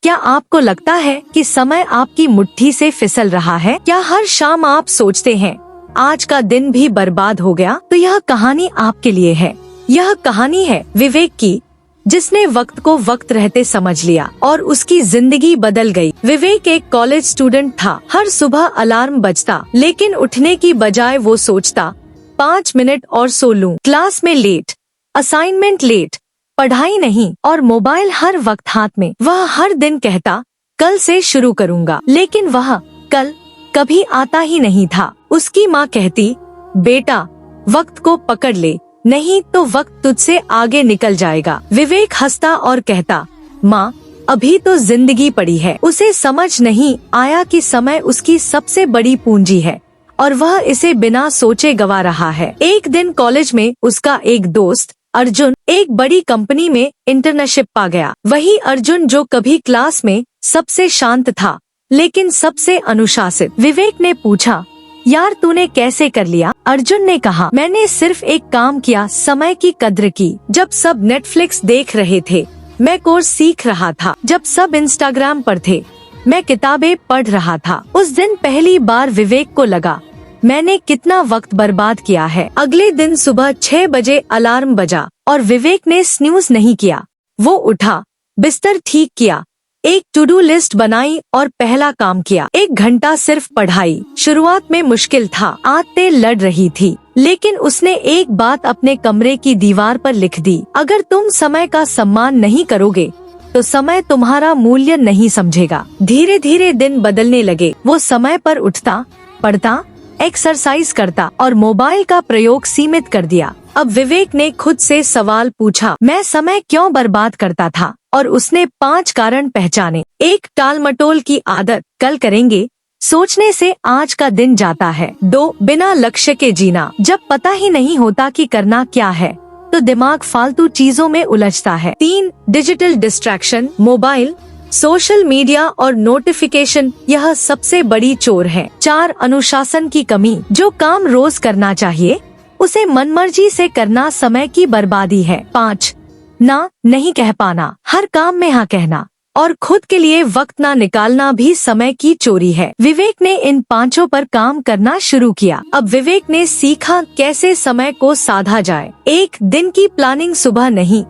क्या आपको लगता है कि समय आपकी मुट्ठी से फिसल रहा है? क्या हर शाम आप सोचते हैं आज का दिन भी बर्बाद हो गया? तो यह कहानी आपके लिए है। यह कहानी है विवेक की, जिसने वक्त को वक्त रहते समझ लिया और उसकी जिंदगी बदल गई। विवेक एक कॉलेज स्टूडेंट था। हर सुबह अलार्म बजता, लेकिन उठने की बजाय वो सोचता 5 मिनट और सो लूं। क्लास में लेट, असाइनमेंट लेट, पढ़ाई नहीं और मोबाइल हर वक्त हाथ में। वह हर दिन कहता कल से शुरू करूंगा, लेकिन वह कल कभी आता ही नहीं था। उसकी माँ कहती बेटा वक्त को पकड़ ले, नहीं तो वक्त तुझसे आगे निकल जाएगा। विवेक हंसता और कहता माँ अभी तो जिंदगी पड़ी है। उसे समझ नहीं आया कि समय उसकी सबसे बड़ी पूंजी है और वह इसे बिना सोचे गवा रहा है। एक दिन कॉलेज में उसका एक दोस्त अर्जुन एक बड़ी कंपनी में इंटर्नशिप पा गया। वही अर्जुन जो कभी क्लास में सबसे शांत था, लेकिन सबसे अनुशासित। विवेक ने पूछा यार तूने कैसे कर लिया? अर्जुन ने कहा मैंने सिर्फ एक काम किया, समय की कद्र की। जब सब नेटफ्लिक्स देख रहे थे मैं कोर्स सीख रहा था, जब सब इंस्टाग्राम पर थे मैं किताबें पढ़ रहा था। उस दिन पहली बार विवेक को लगा मैंने कितना वक्त बर्बाद किया है। अगले दिन सुबह 6 बजे अलार्म बजा और विवेक ने स्नूज नहीं किया। वो उठा, बिस्तर ठीक किया, एक टू डू लिस्ट बनाई और पहला काम किया। 1 घंटा सिर्फ पढ़ाई। शुरुआत में मुश्किल था, आदतें लड़ रही थी, लेकिन उसने एक बात अपने कमरे की दीवार पर लिख दी, अगर तुम समय का सम्मान नहीं करोगे तो समय तुम्हारा मूल्य नहीं समझेगा। धीरे धीरे दिन बदलने लगे। वो समय पर उठता, पढ़ता, एक्सरसाइज करता और मोबाइल का प्रयोग सीमित कर दिया। अब विवेक ने खुद से सवाल पूछा मैं समय क्यों बर्बाद करता था? और उसने 5 कारण पहचाने। 1 टालमटोल की आदत, कल करेंगे सोचने से आज का दिन जाता है। 2 बिना लक्ष्य के जीना, जब पता ही नहीं होता कि करना क्या है तो दिमाग फालतू चीजों में उलझता है। 3 digital distraction, mobile, social media और नोटिफिकेशन, यह सबसे बड़ी चोर है। 4 अनुशासन की कमी, जो काम रोज करना चाहिए उसे मनमर्जी से करना समय की बर्बादी है। 5 ना नहीं कह पाना, हर काम में हाँ कहना और खुद के लिए वक्त ना निकालना भी समय की चोरी है। विवेक ने इन 5 पर काम करना शुरू किया। अब विवेक ने सीखा कैसे समय को साधा जाए। 1 दिन की प्लानिंग सुबह नहीं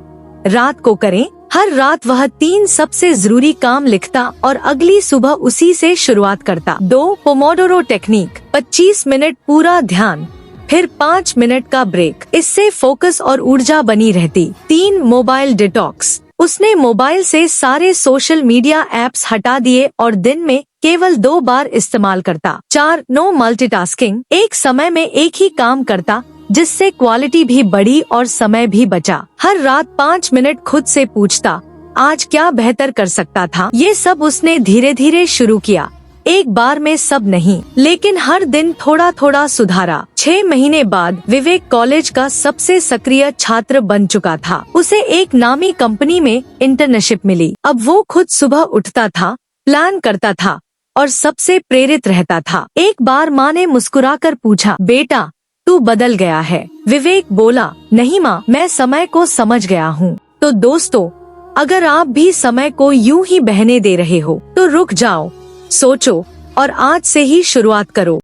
रात को करें। हर रात वह 3 सबसे जरूरी काम लिखता और अगली सुबह उसी से शुरुआत करता। 2 पोमोडोरो टेक्निक, 25 मिनट पूरा ध्यान, फिर 5 मिनट का ब्रेक, इससे फोकस और ऊर्जा बनी रहती। 3 मोबाइल डिटॉक्स, उसने मोबाइल से सारे सोशल मीडिया ऐप्स हटा दिए और दिन में केवल 2 बार इस्तेमाल करता। 4 नो मल्टीटास्किंग, एक समय में एक ही काम करता, जिससे क्वालिटी भी बढ़ी और समय भी बचा। हर रात 5 मिनट खुद से पूछता आज क्या बेहतर कर सकता था। ये सब उसने धीरे धीरे शुरू किया, एक बार में सब नहीं, लेकिन हर दिन थोड़ा थोड़ा सुधारा। 6 महीने बाद विवेक कॉलेज का सबसे सक्रिय छात्र बन चुका था। उसे एक नामी कंपनी में इंटर्नशिप मिली। अब वो खुद सुबह उठता था, प्लान करता था और सबसे प्रेरित रहता था। एक बार माँ ने मुस्कुराकर पूछा बेटा तू बदल गया है। विवेक बोला नहीं माँ, मैं समय को समझ गया हूँ। तो दोस्तों, अगर आप भी समय को यूं ही बहने दे रहे हो तो रुक जाओ, सोचो और आज से ही शुरुआत करो।